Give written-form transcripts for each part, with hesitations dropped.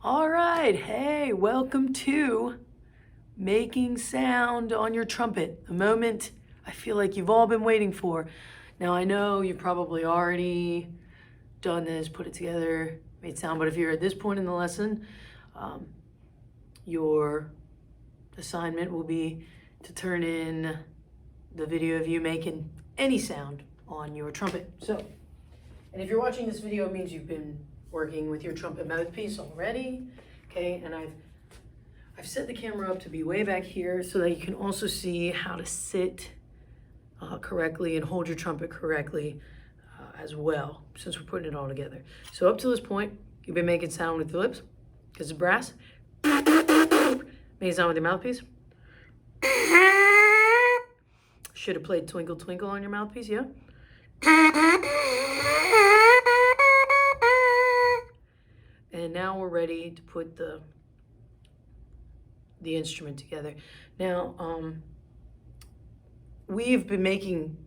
All right, hey, welcome to making sound on your trumpet, the moment I feel like you've all been waiting for. Now, I know you've probably already done this, put it together, made sound, but if you're at this point in the lesson, your assignment will be to turn in the video of you making any sound on your trumpet. So, and if you're watching this video, it means you've been working with your trumpet mouthpiece already, okay? And I've set the camera up to be way back here so that you can also see how to sit correctly and hold your trumpet correctly as well, since we're putting it all together. So up to this point, you've been making sound with your lips, because it's brass. Making sound with your mouthpiece. Should have played Twinkle Twinkle on your mouthpiece, yeah? And now we're ready to put the instrument together. Now, we've been making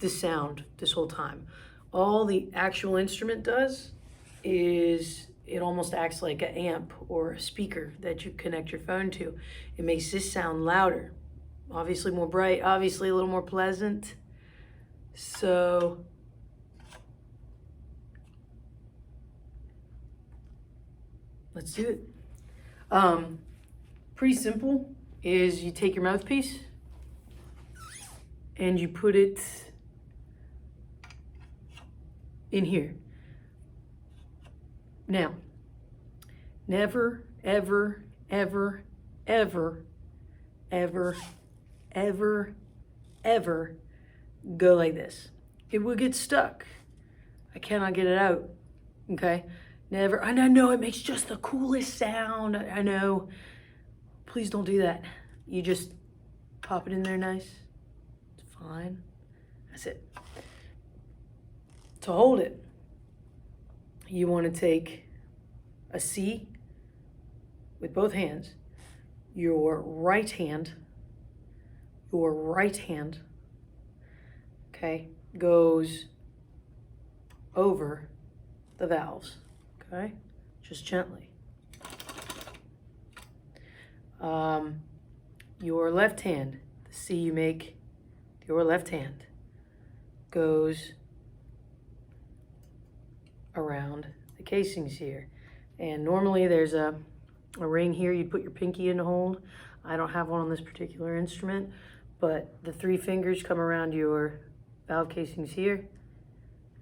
this sound this whole time. All the actual instrument does is it almost acts like an amp or a speaker that you connect your phone to. It makes this sound louder, obviously more bright, obviously a little more pleasant. So let's do it. Pretty simple is you take your mouthpiece and you put it in here. Now, never, ever, ever, ever, ever, ever, ever go like this. It will get stuck. I cannot get it out, okay? Never. And I know it makes just the coolest sound. I know. Please don't do that. You just pop it in there nice. It's fine. That's it. To hold it, you want to take a C with both hands. Your right hand, okay, goes over the valves. Okay, just gently. Your left hand, the C you make, your left hand goes around the casings here. And normally there's a ring here you'd put your pinky in to hold. I don't have one on this particular instrument, but the 3 fingers come around your valve casings here,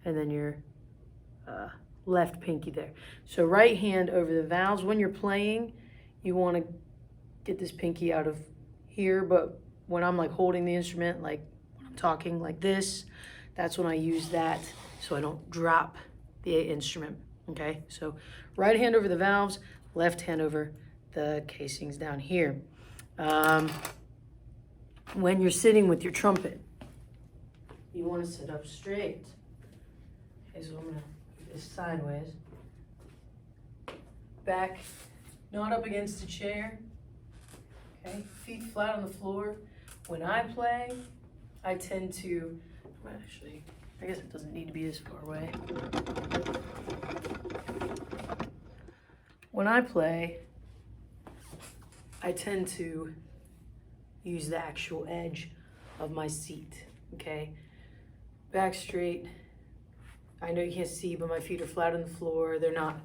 and then your left pinky there. So right hand over the valves. When you're playing, you want to get this pinky out of here, but when I'm like holding the instrument, like when I'm talking like this, that's when I use that so I don't drop the instrument, okay? So right hand over the valves, left hand over the casings down here. When you're sitting with your trumpet, you want to sit up straight. Okay, so I'm gonna do this sideways. Back, not up against a chair. Okay, feet flat on the floor. When I play, I tend to, actually, I guess it doesn't need to be this far away. When I play, I tend to use the actual edge of my seat, okay? Back straight. I know you can't see, but my feet are flat on the floor. They're not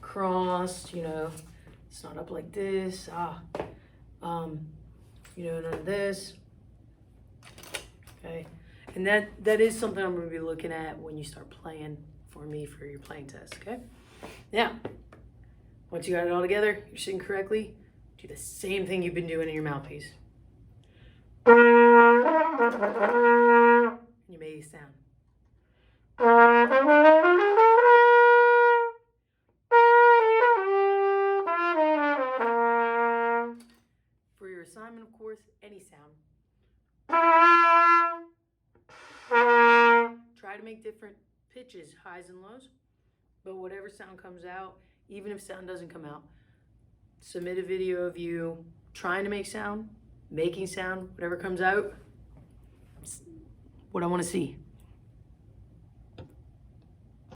crossed, you know. It's not up like this. You know, none of this. Okay. And that is something I'm going to be looking at when you start playing for me for your playing test, okay? Now, once you got it all together, you're sitting correctly, do the same thing you've been doing in your mouthpiece. And you make a sound. For your assignment, of course, any sound. Try to make different pitches, highs and lows, but whatever sound comes out, even if sound doesn't come out, submit a video of you trying to make sound, making sound, whatever comes out, it's what I want to see.